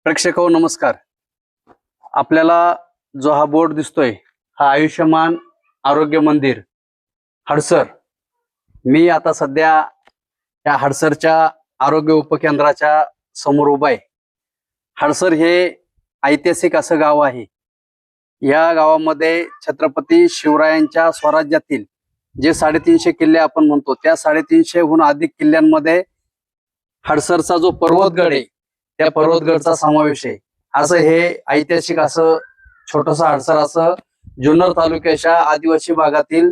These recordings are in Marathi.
प्रेक्षक हो नमस्कार. आपल्याला जो हा बोर्ड दिसतोय हा आयुष्यमान आरोग्य मंदिर हडसर. मी आता सध्या या हडसरच्या आरोग्य उपकेंद्राच्या समोर उभा आहे. हडसर हे ऐतिहासिक असं गाव आहे. या गावामध्ये छत्रपती शिवरायांच्या स्वराज्यातील जे 350 किल्ले आपण म्हणतो त्या 350हून अधिक किल्ल्यांमध्ये हडसरचा जो पर्वतगड आहे त्या पर्वतगडचा समावेश आहे. असं हे ऐतिहासिक असं छोटस हडसर असं जुन्नर तालुक्याच्या आदिवासी भागातील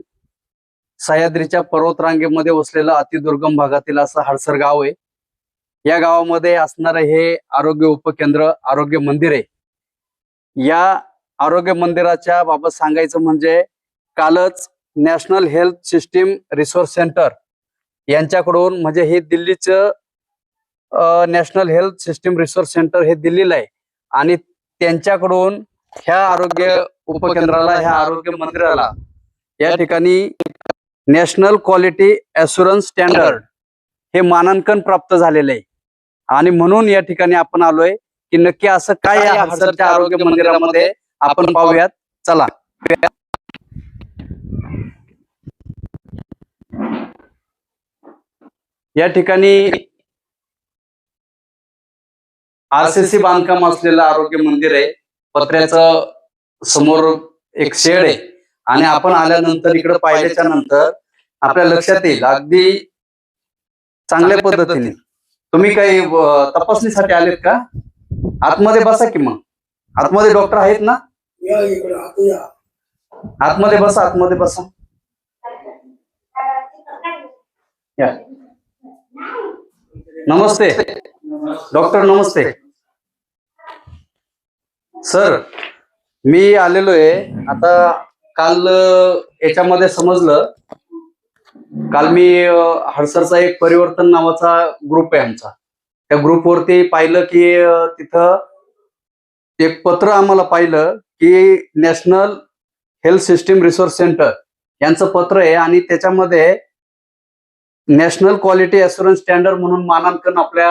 सह्याद्रीच्या पर्वतरांगेमध्ये वसलेलं अतिदुर्गम भागातील असं हडसर गाव आहे. या गावामध्ये असणारं हे आरोग्य उपकेंद्र आरोग्य मंदिर आहे. या आरोग्य मंदिराच्या बाबत सांगायचं म्हणजे कालच national health system resource centre यांच्याकडून म्हणजे हे दिल्लीचं national health system resource centre हे दिल्लीला आहे आणि त्यांच्याकडून ह्या आरोग्य उपकेंद्राला ह्या आरोग्य मंदिराला या ठिकाणी नॅशनल क्वालिटी ॲश्युरन्स स्टँडर्ड हे मानांकन प्राप्त झालेलं आहे. आणि म्हणून या ठिकाणी आपण आलोय की नक्की असं काय या हडसरच्या आरोग्य मंदिरामध्ये आपण पाहूयात. चला. या ठिकाणी आरसीसी बांधकाम असलेलं आरोग्य मंदिर आहे. पत्र्याचं समोर एक शेड आहे आणि आपण आल्यानंतर इकडे पाहिल्याच्या नंतर आपल्या लक्षात येईल अगदी चांगल्या पद्धतीने. तुम्ही काही तपासणीसाठी आलेत का? आतमध्ये बसा की. मग आतमध्ये डॉक्टर आहेत ना? आतमध्ये बसा, आतमध्ये बसा. या. नमस्ते डॉक्टर. नमस्ते सर. मी आलेलो आहे आता. काल याच्यामध्ये समजलं, काल मी हडसरचा एक परिवर्तन नावाचा ग्रुप आहे आमचा. त्या ग्रुपवरती पाहिलं की तिथं एक पत्र आम्हाला पाहिलं की national health system resource centre यांचं पत्र आहे आणि त्याच्यामध्ये नॅशनल क्वालिटी ॲश्युरन्स स्टँडर्ड म्हणून मानांकन आपल्या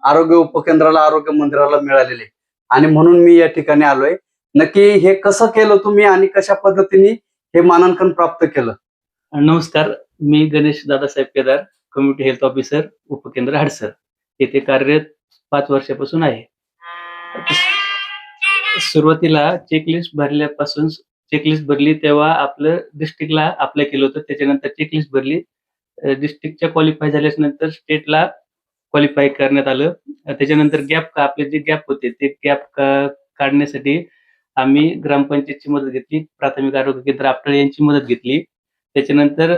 आरोग्य उपकेंद्राला आरोग्य मंदिराला मिळालेले. आणि म्हणून मी या ठिकाणी आलोय. नक्की हे कसं केलं तुम्ही आणि कशा पद्धतीने हे मानांकन प्राप्त केलं? नमस्कार, मी Ganesh Dadasaheb Kedar, community health officer, उपकेंद्र हडसर येथे कार्यरत 5 वर्षापासून आहे. सुरुवातीला चेकलिस्ट भरली तेव्हा आपलं डिस्ट्रिक्टला अप्लाय केलं होतं. त्याच्यानंतर चेकलिस्ट भरली, डिस्ट्रिक्टच्या क्वालिफाय झाल्यानंतर स्टेटला क्वालिफाय करण्यात आलं. त्याच्यानंतर आपले जे गॅप होते ते गॅप काढण्यासाठी आम्ही ग्रामपंचायतची मदत घेतली, प्राथमिक आरोग्य केंद्र आपटाळे यांची मदत घेतली. त्याच्यानंतर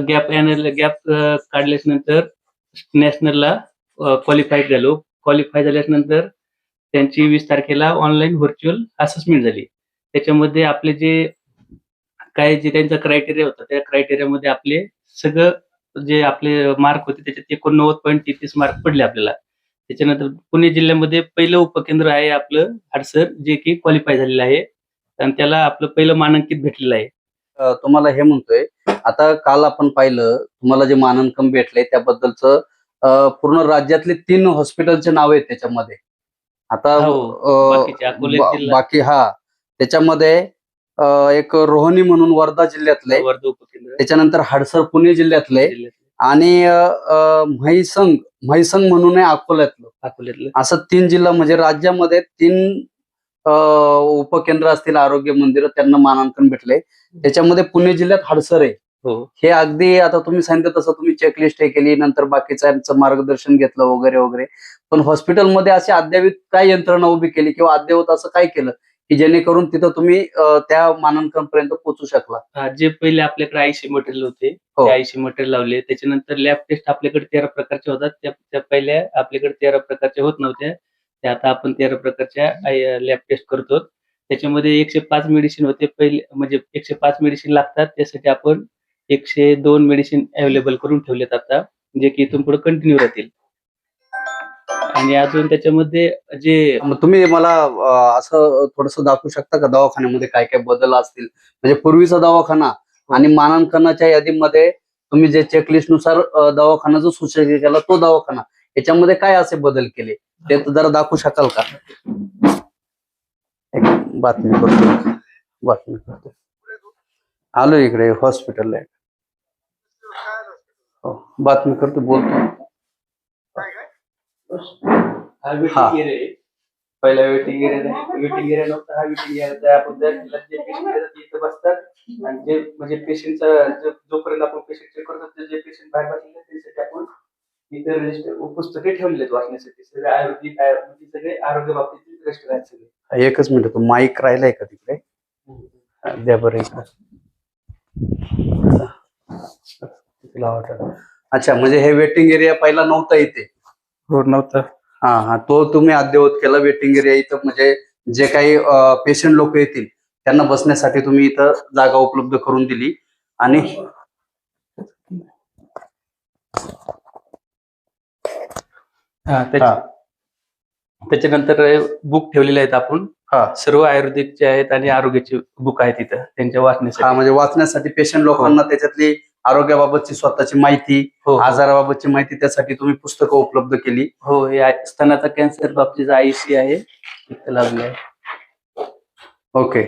गॅप काढल्यानंतर नॅशनलला क्वालिफाय झालो. क्वालिफाय झाल्यानंतर त्यांची 20 तारखेला ऑनलाईन व्हर्च्युअल असेसमेंट झाली. त्याच्यामध्ये आपले जे त्यांचा क्रायटेरिया होता त्या क्रायटेरियामध्ये आपले सगळं जे आपले मार्क होते त्याच्यात 89.33 मार्क पडले आपल्याला. त्याच्यानंतर पुणे जिल्ह्यामध्ये पहिलं उपकेंद्र आहे आपलं हडसर, जे की क्वालिफाय झालेलं आहे आणि त्याला आपलं पहिलं मानांकित भेटलेलं आहे. तुम्हाला हे म्हणतोय आता, काल आपण पाहिलं तुम्हाला जे मानांकन भेटलंय त्याबद्दलचं पूर्ण राज्यातले 3 हॉस्पिटलचे नाव आहेत त्याच्यामध्ये. आता बाकी त्याच्यामध्ये एक रोहिणी म्हणून वर्धा जिल्ह्यातले, वर्धा उपकेंद्र, त्याच्यानंतर हडसर पुणे जिल्ह्यातले आणि म्हैसंग म्हणून आहे अकोल्यातलं. असं 3 जिल्हा म्हणजे राज्यामध्ये 3 उपकेंद्र असतील आरोग्य मंदिर, त्यांना मानांकन भेटले. त्याच्यामध्ये पुणे जिल्ह्यात हडसर आहे. हे अगदी आता तुम्ही सांगितलं तसं तुम्ही चेकलिस्ट हे केली, नंतर बाकीचं मार्गदर्शन घेतलं वगैरे वगैरे. पण हॉस्पिटलमध्ये अशी अद्यावत काय यंत्रणा उभी केली किंवा अद्यावत असं काय केलं की जेणेकरून तिथं तुम्ही त्या मानांकन पर्यंत पोहोचू शकला? जे पहिले आपल्याकडे आयसी मटेरियल होते ते आयसी मटेरियल लावले. त्याच्यानंतर लॅब टेस्ट आपल्याकडे 13 प्रकारच्या होतात. त्या पहिल्या आपल्याकडे 13 प्रकारच्या होत नव्हत्या, त्या आता आपण 13 प्रकारच्या लॅब टेस्ट करतो. त्याच्यामध्ये 105 मेडिसिन होते पहिले, म्हणजे 105 मेडिसिन लागतात. त्यासाठी आपण 102 मेडिसिन अवेलेबल करून ठेवलेत आता, जे की इथून पुढे कंटिन्यू राहतील. आणि अजून त्याच्यामध्ये जे तुम्ही मला असं थोडस दाखवू शकता का दवाखान्यामध्ये काय काय बदल असतील? म्हणजे पूर्वीचा दवाखाना आणि मानांकनाच्या यादीमध्ये तुम्ही जे चेकलिस्ट नुसार दवाखाना जो सूचित केला तो दवाखाना याच्यामध्ये काय असे बदल केले ते जरा दाखवू शकाल का? एक बातमी करतो. आलो इकडे हॉस्पिटलला. हो, बातमी करतो, बोलतो. हा वेटिंग एरिया आहे. पहिला वेटिंग एरिया नव्हता. हा वेटिंग एरिया आपण जे पेशंट येतात तिथे बसतात आणि जे म्हणजे पेशंटचा जोपर्यंत आपण पेशंट चेक करतो जे पेशंट बाहेर बसलेले त्यासाठी आपण इथे रजिस्टर पुस्तके ठेवलेले आहेत वाचण्यासाठी. सगळे आयुर्वेदिक सगळे आरोग्य बाबतीत रजिस्टर आहेत सगळे. एकच मिनिट, तो माईक राहिलाय का तिकडे? द्या बरं इकडे. अच्छा, म्हणजे हे वेटिंग एरिया पहिला नव्हता इथे? हो, नव्हतं. हा, तो तुम्ही अद्ययावत केला वेटिंग एरिया इथं. म्हणजे जे काही पेशंट लोक येतील त्यांना बसण्यासाठी तुम्ही इथं जागा उपलब्ध करून दिली. आणि त्याच्यानंतर बुक ठेवलेले आहेत आपण. सर्व आयुर्वेदिकचे आहेत आणि आरोग्याचे बुक आहेत तिथं त्यांच्या वाचण्यासाठी. म्हणजे वाचण्यासाठी पेशंट लोकांना त्याच्यातली आरोग्याबाबतची स्वतःची माहिती, आजाराबाबतची माहिती, त्यासाठी तुम्ही पुस्तकं उपलब्ध केली. हो, हे स्तनाचा कॅन्सर बाबतीचा आयसी आहे, इथं लावलेलं आहे. ओके.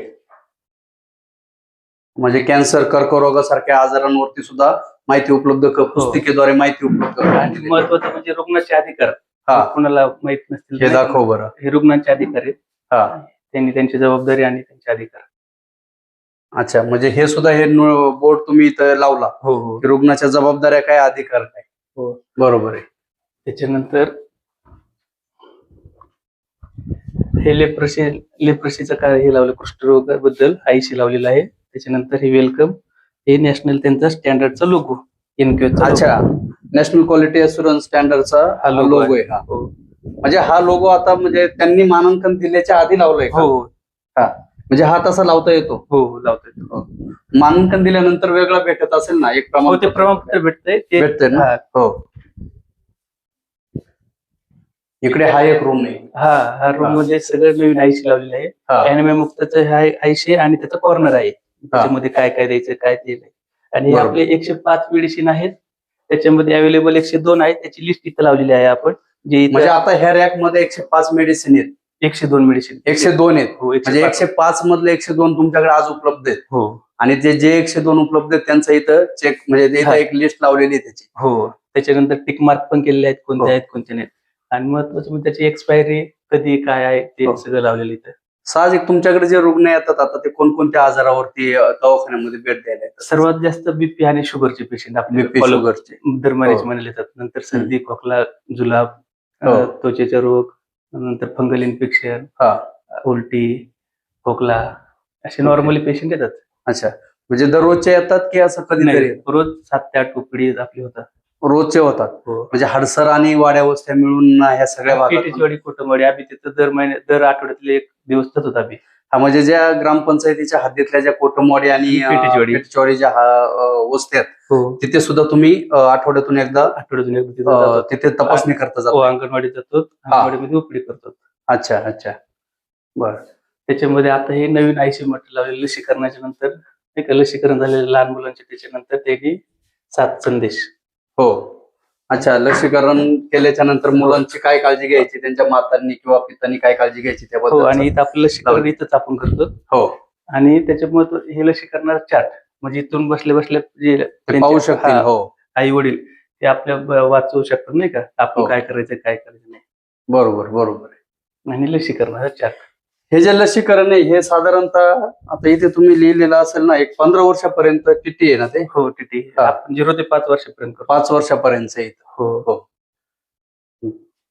म्हणजे कॅन्सर, कर्करोगासारख्या आजारांवरती सुद्धा माहिती उपलब्ध, पुस्तिकेद्वारे माहिती उपलब्ध. आणि महत्वाचं म्हणजे रुग्णाचे अधिकार. कोणाला माहित नसतील हे दाखव बरं. हे रुग्णांचे अधिकार आहेत. त्यांनी त्यांची जबाबदारी आणि त्यांचे अधिकार. अच्छा, म्हणजे हे सुद्धा हे बोर्ड तुम्ही इथं लावला. हो. रुग्णाच्या जबाबदाऱ्या काय, अधिकार काय. हो, बरोबर आहे. त्याच्यानंतर हे लेप्रसीचं काय हे लावलं, कुष्ठरोगाबद्दल आयसी लावलेलं आहे. त्याच्यानंतर हे वेलकम, हे नॅशनल त्यांचा स्टँडर्डचा लोगो, एनक्यूचा. अच्छा, नॅशनल क्वालिटी अशुरन्स स्टँडर्डचा हा लोगो आहे. हा, म्हणजे हा लोगो आता म्हणजे त्यांनी मानांकन दिल्याच्या आधी लावलाय का? हो. म्हणजे हा तसा लावता येतो? हो, लावता येतो. मानांकन दिल्यानंतर वेगळा भेटत असेल ना, एक प्रमाणपत्र भेटतंय ना? हो. इकडे हा एक रूम आहे. हा रूम मध्ये सगळं नवीन आयसी लावलेलं आहे. अॅनिमिया मुक्तचं हा आयसी आणि त्याचं कॉर्नर आहे. त्याच्यामध्ये काय काय द्यायचं काय ते नाही. आणि आपले 105 मेडिसिन आहेत, त्याच्यामध्ये अवेलेबल 102 आहेत. त्याची लिस्ट इथं लावलेली आहे आपण. म्हणजे आता ह्या रॅक मध्ये 105 मेडिसिन आहेत? 102 मेडिसिन. 102 आहेत. म्हणजे 105 मधले 102 तुमच्याकडे आज उपलब्ध आहेत? हो. आणि ते जे 102 उपलब्ध आहेत त्यांचं इथं चेक, म्हणजे इथं एक लिस्ट लावलेली आहे त्याची? हो. त्याच्यानंतर टिक मार्क पण केलेले आहेत, कोणते आहेत कोणते नाहीत. आणि महत्वाचं म्हणजे त्याची एक्सपायरी कधी काय आहे ते सगळं लावलेलं इथं. साहजिक तुमच्याकडे जे रुग्ण येतात आता ते कोणकोणत्या आजारावरती दवाखान्यामध्ये भेट द्यायला येतात? सर्वात जास्त बीपी आणि शुगरचे पेशंट आपले, शुगरचे दरमॅनेज म्हणाले येतात. नंतर सर्दी, खोकला, जुलाब, त्वचेचे रोग, नंतर फंगल इन्फेक्शन, उलटी, खोकला, असे नॉर्मली पेशंट येतात. अच्छा, म्हणजे दररोजचे येतात की असं कधीतरी? रोज 7 ते 8 उपडी आपली होतात. रोजचे होतात? म्हणजे हडसर आणि वाड्या वस्त्या मिळून ह्या सगळ्या पेटीचवाडी, कोटमवाडी, आम्ही तिथं दर आठवड्यातले 1 दिवस होता आम्ही. म्हणजे ज्या ग्रामपंचायतीच्या हद्दीतल्या ज्या कोटमवाडी आणि पेटीचवाडी ज्या वस्त्या आहेत तिथे सुद्धा तुम्ही आठवड्यातून एकदा तिथे तपासणी करता जातो? अंगणवाडीत जातो, अंगणवाडीमध्ये उपडी करतो. अच्छा अच्छा, बर. त्याच्यामध्ये आता हे नवीन आयसी मटेरियल लावलेलं लसीकरणाच्या नंतर, एक लसीकरण झालेलं लहान मुलांचे, त्याच्यानंतर त्यांनी 7 संदेश. हो. अच्छा, लसीकरण केल्याच्या नंतर मुलांची काय काळजी घ्यायची, त्यांच्या मातांनी किंवा पितांनी काय काळजी घ्यायची त्याबद्दल? आणि इथं आपलं लसीकरण इथंच आपण करतो. हो. आणि त्याच्यामुळे हे लसीकरणाचा चार्ट, म्हणजे इथून बसल्या बसल्या जे पाहू शकतील. हो, आई वडील ते आपल्या वाचवू शकतात नाही का, आपण काय करायचं काय करायचं नाही. बरोबर बरोबर. आणि लसीकरणाचा चार्ट, हे जे लसीकरण आहे हे साधारणतः आता इथे तुम्ही लिहिलेलं असेल ना, एक 15 वर्षापर्यंत टीटी आहे ना ते? हो, टीटी आपण 0 ते 5 वर्षापर्यंत. 5 वर्षापर्यंत आहे. हो.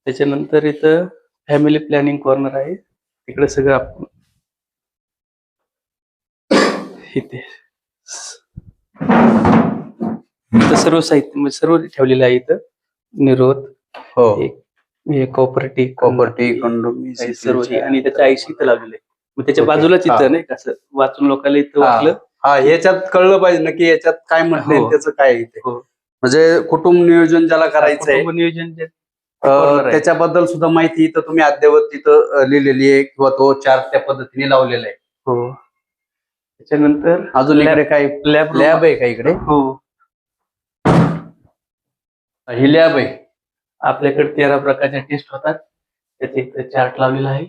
त्याच्यानंतर इथं फॅमिली प्लॅनिंग कॉर्नर आहे, तिकडे सगळं आपण इथे सर्व साहित्य म्हणजे सर्व ठेवलेलं आहे इथं. निरोध, कॉपर्टी, कंडोम, सर्व. आणि त्याचं आयसी इथं लावलेलं आहे. मग त्याच्या बाजूलाच इथं नाही कसं वाचून लोकांना इथं वाचलं. याच्यात कळलं पाहिजे ना की याच्यात काय म्हटलंय, त्याचं काय इथे. म्हणजे कुटुंब नियोजन ज्याला करायचंय, नियोजन त्याच्याबद्दल सुद्धा माहिती इथं तुम्ही अद्ययावत तिथं लिहिलेली आहे, किंवा तो चार्ट त्या पद्धतीने लावलेला आहे. हो. त्याच्यानंतर अजून इकडे काय लॅब आहे का इकडे? हो, ही लॅब आहे. आपल्याकडे 13 प्रकारच्या टेस्ट होतात. त्याचे इथे चार्ट लावलेला आहे.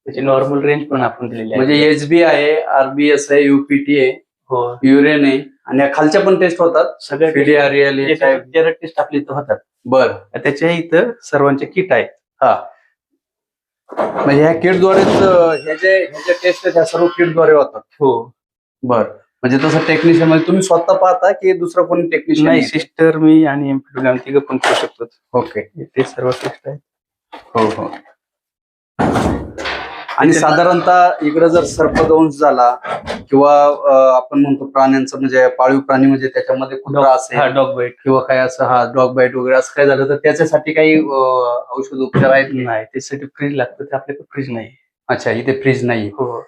त्याची नॉर्मल रेंज पण आपण दिलेली आहे. म्हणजे एचबी आहे, आरबीएस आहे, युपीटी आहे, हो, युरेन आहे आणि या खालच्या पण टेस्ट होतात. सगळ्या PDRL आहे, काय? 13 टेस्ट आपल्या इथं होतात. बर. त्याच्या इथं सर्वांचे किट आहेत. हा, म्हणजे ह्या किटद्वारेच हे जे टेस्ट आहेत ह्या सर्व किटद्वारे होतात. हो, बर. म्हणजे तसं टेक्निशियन म्हणजे तुम्ही स्वतः पाहता की दुसरं कोणी टेक्निशियन? नाही, सिस्टर, मी आणि एमपीडब्ल्यू आम्ही तिघं पण करू शकतो. ओके. ते सर्व टेस्ट आहेत. हो हो. आणि साधारणतः इकडे जर सर्पदंश झाला किंवा आपण म्हणतो प्राण्यांचं म्हणजे पाळीव प्राणी म्हणजे त्याच्यामध्ये कुत्रा असेल डॉग बाईट किंवा काय असं डॉग बाईट वगैरे असं काय झालं तर त्याच्यासाठी काही औषध उपचार आहेत? नाही, त्यासाठी फ्रीज लागतं. ते आपल्याकडे फ्रीज नाही. अच्छा, इथे फ्रीज नाही. हो,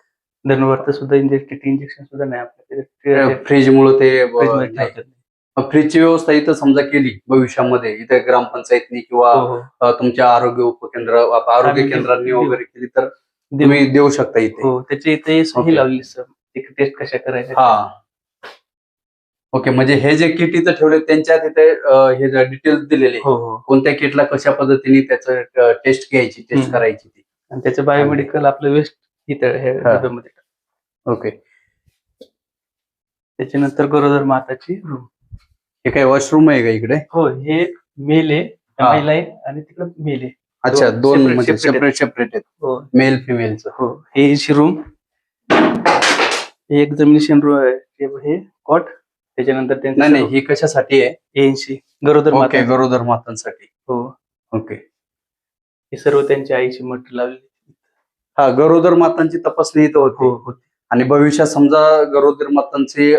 धनुर्वात सुद्धा इंजेक्शन सुद्धा नाही आपल्याकडे. फ्रीज मुळे ते फ्रीजमध्ये नाही. ठेवतात. फ्रीजची व्यवस्था इथं समजा केली भविष्यामध्ये इथे ग्रामपंचायतनी किंवा हो, हो. तुमच्या आरोग्य केंद्रांनी वगैरे केली तर देऊ. तुम्ही देऊ शकता इथे? हो, त्याची इथे ओके. सही लावली सर, टेस्ट कशा करायच्या. हा, ओके. म्हणजे हे जे किट इथं ठेवले त्यांच्यात इथे हे डिटेल्स दिलेले हो हो. कोणत्या किटला कशा पद्धतीने त्याचं टेस्ट घ्यायची, टेस्ट करायची ती. आणि त्याचं बायोमेडिकल आपलं वेस्ट इथं हे डब्यामध्ये. ओके. त्याच्यानंतर गरोदर माताची रूम. हे काय वॉशरूम आहे का इकडे? हो, हे मेल आहे, हा. महिला आहे आणि तिकडे मेल आहे. अच्छा, दोन separate- म्हणजे separate सेपरेट आहेत. हो मेल फिमेलचं. हो. हे एसी रूम, हे एक्झामिनेशन रूम आहे. हे कॉट. त्याच्यानंतर नाही नाही, ही कशासाठी आहे? एनसी गरोदर ओके, माता. गरोदर मातांसाठी. हो, ओके. हे सर्व त्यांच्या आईची मट लावली. हा, गरोदर मातांची तपासणी इथं होते. हो. आणि भविष्यात समजा गरोदर मातांची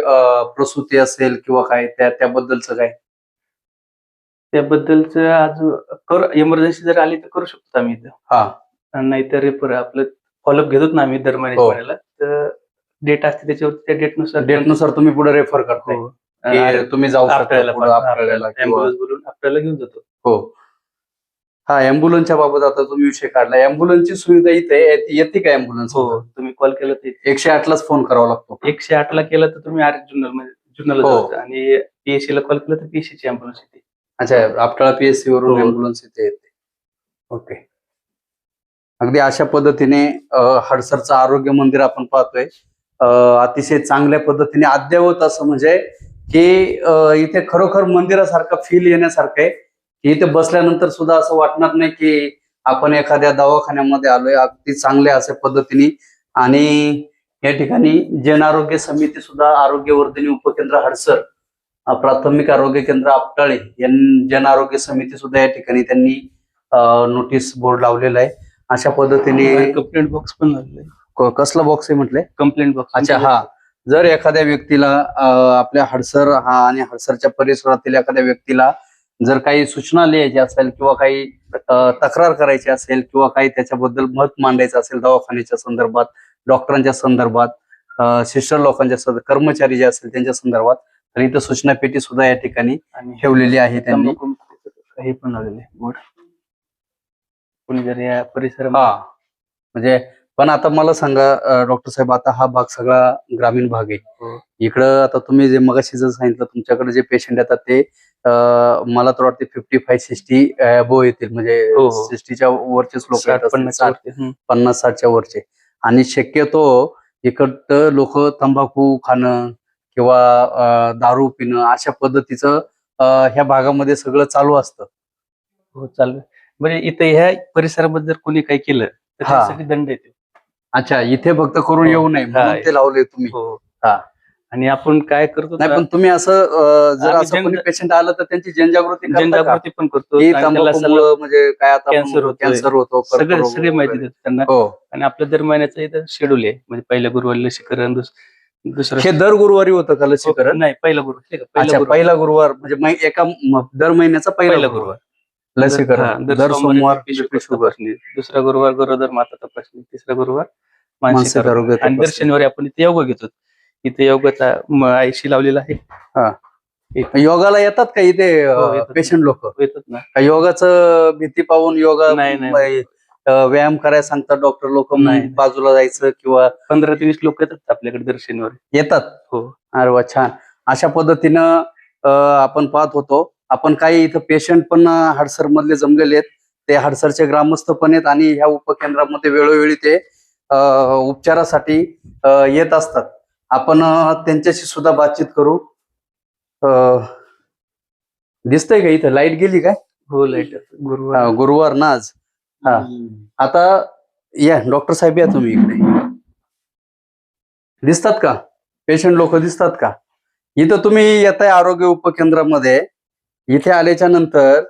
प्रसूती असेल किंवा काय त्याबद्दलचं काय? त्याबद्दलच आज इमर्जन्सी जर आली तर करू शकतो आम्ही इथं. हा, नाहीतर आपलं फॉलोअप घेतो ना आम्ही दर महिन्याला. तर डेट असते त्याच्यावरती, त्या डेटनुसार तुम्ही पुढे रेफर करताय की तुम्ही जाऊ शकता पुढं आपल्याला किंवा ऍम्ब्युलन्स बोलून आपल्याला घेऊन जातो. हो. हा, अँब्युलन्सच्या बाबत आता तुम्ही विषय काढला. अँब्युलन्सची सुविधा इथे येते का अँब्युलन्स? हो, तुम्ही कॉल केला तर 108लाच फोन करावा लागतो. 108ला केलं तर तुम्ही जुन्नरला हो. जाता आणि PSC ला कॉल केला तर PSC ची अँब्युलन्स येते. अच्छा, आपल्याला PSC वरून हो. अँब्युलन्स इथे येते. ओके. अगदी अशा पद्धतीने हडसरचं आरोग्य मंदिर आपण पाहतोय. अतिशय चांगल्या पद्धतीने अद्ययावत असं म्हणजे की इथे खरोखर मंदिरासारखं फील येण्यासारखं आहे की इथे बसल्यानंतर सुद्धा असं वाटणार नाही की आपण एखाद्या दवाखान्यामध्ये आलोय. अगदी चांगल्या अशा पद्धतीने. आणि या ठिकाणी जन आरोग्य समिती सुद्धा आरोग्यवर्धिनी उपकेंद्र हडसर, प्राथमिक आरोग्य केंद्र आपटाळे जन आरोग्य समिती सुद्धा या ठिकाणी त्यांनी नोटीस बोर्ड लावलेला आहे. अशा पद्धतीने कंप्लेंट बॉक्स पण लावलेला. कसला बॉक्स आहे म्हटलंय? Complaint box. अच्छा, हा. जर एखाद्या व्यक्तीला आपल्या हडसर आणि हडसरच्या परिसरातील एखाद्या व्यक्तीला जर काही सूचना लिहायची असेल किंवा काही तक्रार करायची असेल किंवा काही त्याच्याबद्दल मत मांडायचं असेल दवाखान्याच्या संदर्भात, डॉक्टरांच्या संदर्भात, सिस्टर लोकांच्या कर्मचारी जे असेल त्यांच्या संदर्भात, तर इथं सूचना पेटी सुद्धा या ठिकाणी ठेवलेली आहे त्यांनी. हे पण लावलेले बोर्ड. कोणी जर या परिसरात म्हणजे पण आता मला सांगा डॉक्टर साहेब, आता हा भाग सगळा ग्रामीण भाग आहे. हो. इकडं आता तुम्ही जे मगाशी जर सांगितलं तुमच्याकडे जे पेशंट येतात ते मला तर वाटते 55-60 अबोव येतील. म्हणजे हो. 60च्या वरचेच लोक येतात, 50-60 वरचे. आणि शक्यतो इकडं लोक तंबाखू खाणं किंवा दारू पिणं अशा पद्धतीचं ह्या भागामध्ये सगळं चालू असतं. हो, चालू. म्हणजे इथे ह्या परिसरामध्ये जर कोणी काही केलं तर त्यासाठी दंड येतो. अच्छा, इथे फक्त करून येऊ नये म्हणून ते लावले तुम्ही. हो. हा. आणि आपण काय करतो, नाही पण तुम्ही असं जर असं कोणी पेशंट आलं तर त्यांची जनजागृती पण करतो. म्हणजे काय आता कॅन्सर होतो, सगळे माहिती देतो त्यांना. आणि आपल्या दर महिन्याचं इथं शेड्यूल आहे. म्हणजे पहिल्या गुरुवारी लसीकरण, दुसरं हे दर गुरुवारी होतं का लसीकरण? नाही, पहिला गुरुवार. पहिला गुरुवार म्हणजे एका दर महिन्याचा पहिला गुरुवार लसीकरण. दर सोमवार शुगर, दुसरा गुरुवार गरोदर माता तपासणी, तिसरा गुरुवार मानसिक आरोग्य, आणि दर शनिवारी आपण इथे योग घेतो. इथे योगाचा आयशी लावलेला आहे. योगाला येतात का इथे पेशंट लोक? येतात ना. योगाचं भीती पाहून योगा नाही. व्यायाम करायला सांगतात डॉक्टर लोक, बाजूला जायचं किंवा 15 ते 20 लोक येतात आपल्याकडे दर शनिवारी. येतात. हो. अरे वा, छान. अशा पद्धतीनं आपण पाहत होतो आपण काही इथं पेशंट पण हडसर मधले जमलेले आहेत. ते हडसरचे ग्रामस्थ पण आहेत आणि ह्या उपकेंद्रामध्ये वेळोवेळी ते उपचारासाठी येत असतात. आपण त्यांच्याशी सुद्धा बातचीत करू. दिसतंय का इथं लाईट गेली काय? हो, लाईट गुरुवार. गुरुवार ना आज. हा, आता या डॉक्टर साहेब, या तुम्ही इकडे. दिसतात का पेशंट लोक? दिसतात का? इथं तुम्ही येताय आरोग्य उपकेंद्रामध्ये. इथे आल्याच्या नंतर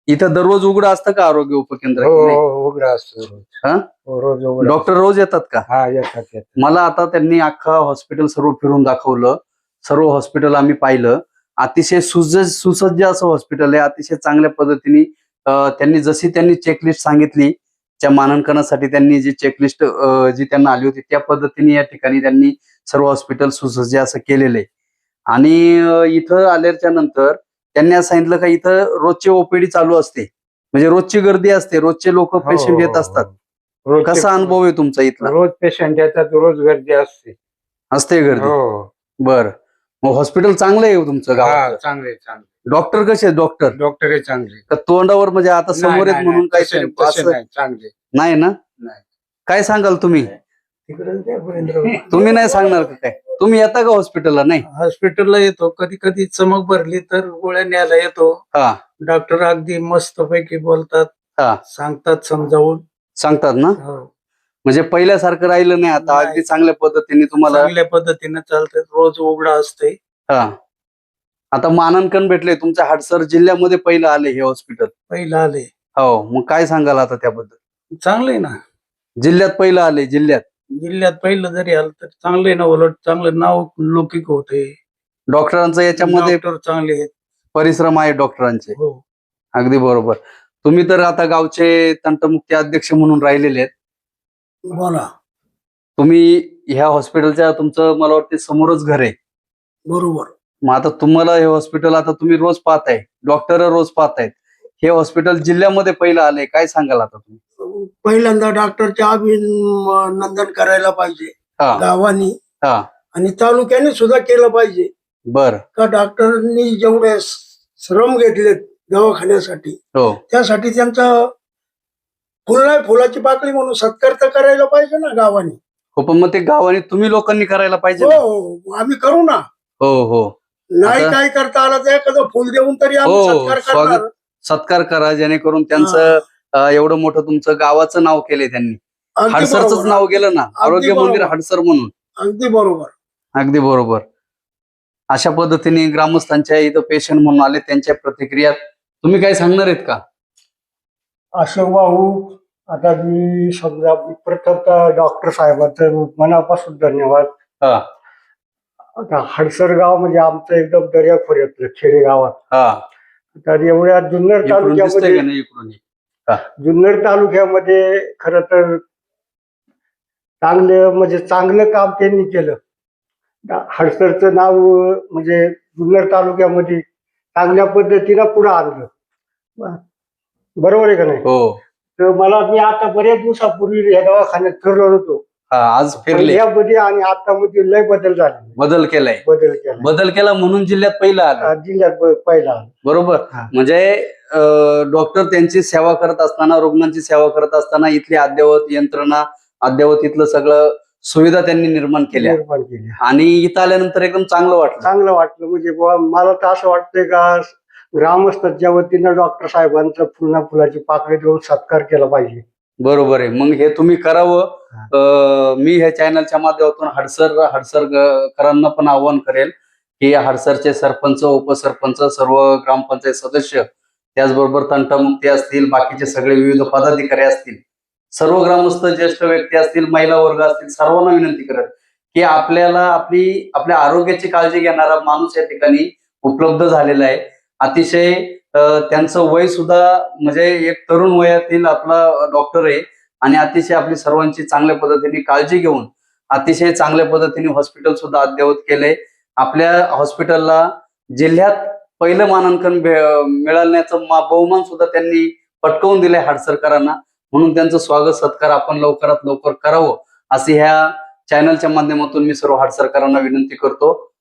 इथं दररोज उघडं असतं का आरोग्य उपकेंद्र? उघडा असतो रोज उघडा. डॉक्टर रोज येतात का? हा, येतात. मला आता त्यांनी अख्खा हॉस्पिटल सर्व फिरून दाखवलं. सर्व हॉस्पिटल आम्ही पाहिलं. अतिशय सुसज्ज असं हॉस्पिटल आहे. अतिशय चांगल्या पद्धतीने त्यांनी चेकलिस्ट सांगितली, त्या मानांकनासाठी त्यांनी जी चेकलिस्ट जी त्यांना आली होती त्या पद्धतीने या ठिकाणी त्यांनी सर्व हॉस्पिटल सुसज्ज असं केलेलं आहे. आणि इथं आल्याच्या नंतर त्यांनी असं सांगितलं का इथं रोजची ओपीडी चालू असते, म्हणजे रोजची गर्दी असते, रोजचे लोक पेशंट येत असतात. कसा अनुभव आहे तुमचा इथला? रोज पेशंट येतात, रोज गर्दी असते गर्दी? हो. बर, मग हॉस्पिटल चांगलं आहे तुमचं गावात? चांगले. डॉक्टर कसे आहेत? डॉक्टर आहे चांगले. का तोंडावर म्हणजे आता समोर आहेत म्हणून काहीतरी असं चांगले नाही ना? काय सांगाल तुम्ही? तुम्ही नाही सांगणार का काय? तुम्ही येता का हॉस्पिटलला? नाही, हॉस्पिटलला येतो. कधी कधी चमक भरली तर गोळ्या न्यायला येतो. हा, डॉक्टर अगदी मस्त पैकी बोलतात, हा, सांगतात, समजावून सांगतात ना? म्हणजे पहिल्यासारखं राहिलं नाही आता, नाही. अगदी चांगल्या पद्धतीने तुम्हाला चांगल्या पद्धतीने चालतात. रोज उघडा असते. हा, आता मानांकन भेटले तुमच्या हडसर जिल्ह्यामध्ये पहिलं आले हे हॉस्पिटल. पहिला आले. हो, मग काय सांगाल आता त्याबद्दल? चांगले ना. जिल्ह्यात पहिलं आले, जिल्ह्यात पहिलं जरी आलं तर चांगले ना. उलट चांगलं नाव लौकिक होते. डॉक्टरांचं याच्यामध्ये डॉक्टर चांगले आहेत. परिश्रम आहे डॉक्टरांचे. हो. अगदी बरोबर. तुम्ही तर आता गावचे तंटमुक्ती अध्यक्ष म्हणून राहिलेले आहेत. बोला. तुम्ही ह्या हॉस्पिटलच्या तुमचं मला वाटतं समोरच घर आहे. बरोबर. मग आता तुम्हाला हे हॉस्पिटल आता तुम्ही रोज पाहताय, डॉक्टर रोज पाहतायत. हे हॉस्पिटल जिल्ह्यामध्ये पहिलं आलंय, काय सांगाल आता तुम्ही? पहिल्यांदा डॉक्टरचे अभिनंदन करायला पाहिजे गावानी. हा, आणि तालुक्याने सुद्धा केलं पाहिजे. बर, का डॉक्टरांनी जेवढे श्रम घेतलेत दवाखान्यासाठी, हो, त्यासाठी त्यांचा फुलाची पाकळी म्हणून सत्कार तर करायला पाहिजे ना गावानी. हो, पण मग ते गावाने तुम्ही लोकांनी करायला पाहिजे ना? हो, आम्ही करू ना. हो, नाही काय करता आला तर एखादं फुल देऊन तरी आम्ही सत्कार करणार. सत्कार करा, जेणेकरून त्यांचं एवढं मोठं तुमचं गावाचं नाव केलंय त्यांनी. हडसरच नाव गेलं ना, आरोग्य मंदिर हडसर म्हणून. अगदी बरोबर. अगदी बरोबर. अशा पद्धतीने ग्रामस्थांच्या इथं पेशंट म्हणून आले, त्यांच्या प्रतिक्रिया तुम्ही काय सांगणार आहेत का? अशोक भाऊ, आता मी समजा प्रथमतः डॉक्टर साहेबांचं मनापासून धन्यवाद. आता हडसर गाव म्हणजे आमचं एकदम दर्याखोऱ्यातलं खेडेगावात. तर एवढ्या जुन्नर तालुक्यामध्ये खर तर चांगलं काम त्यांनी केलं. हडसरचं नाव म्हणजे जुन्नर तालुक्यामध्ये चांगल्या पद्धतीनं पुढे आणलं. बरोबर आहे का नाही? हो. तर मी आता बऱ्याच दिवसापूर्वी या दवाखान्यात फिरलो होतो. आज फिरले यामध्ये आणि आता मध्ये लय बदल झाले. बदल केला म्हणून जिल्ह्यात पहिला आला. बरोबर. म्हणजे डॉक्टर त्यांची सेवा करत असताना, रुग्णांची सेवा करत असताना इथली अद्ययावत यंत्रणा, अद्ययावत इथलं सगळं सुविधा त्यांनी निर्माण केल्या आणि इथं आल्यानंतर एकदम चांगलं वाटलं. म्हणजे मला तर असं वाटतंय का ग्रामस्थांच्या वतीनं डॉक्टर साहेबांचा फुलाची पाकळी देऊन सत्कार केला पाहिजे. बरोबर आहे. मग हे तुम्ही करावं. मी ह्या चॅनलच्या माध्यमातून हडसरकरांना पण आवाहन करेल की हडसरचे सरपंच, उपसरपंच, सर्व ग्रामपंचायत सदस्य, त्याचबरोबर तंटमुक्ती असतील, बाकीचे सगळे विविध पदाधिकारी असतील, सर्व ग्रामस्थ, ज्येष्ठ व्यक्ती असतील, महिला वर्ग असतील, सर्वांना विनंती करेल की आपल्याला आपल्या आरोग्याची काळजी घेणारा माणूस या ठिकाणी उपलब्ध झालेला आहे. अतिशय त्यांचं वय सुद्धा म्हणजे एक तरुण वयातील आपला डॉक्टर आहे आणि अतिशय आपली सर्वांची चांगल्या पद्धतीने काळजी घेऊन अतिशय चांगल्या पद्धतीने हॉस्पिटल सुद्धा अद्ययावत केलंय. आपल्या हॉस्पिटलला जिल्ह्यात पहिलं मानांकन मिळाल्याचं बहुमान सुद्धा त्यांनी पटकावून दिलंय हडसरकरांना. म्हणून त्यांचं स्वागत सत्कार आपण लवकरात लवकर करावं अशी ह्या चॅनलच्या माध्यमातून मी सर्व हडसरकरांना विनंती करतो.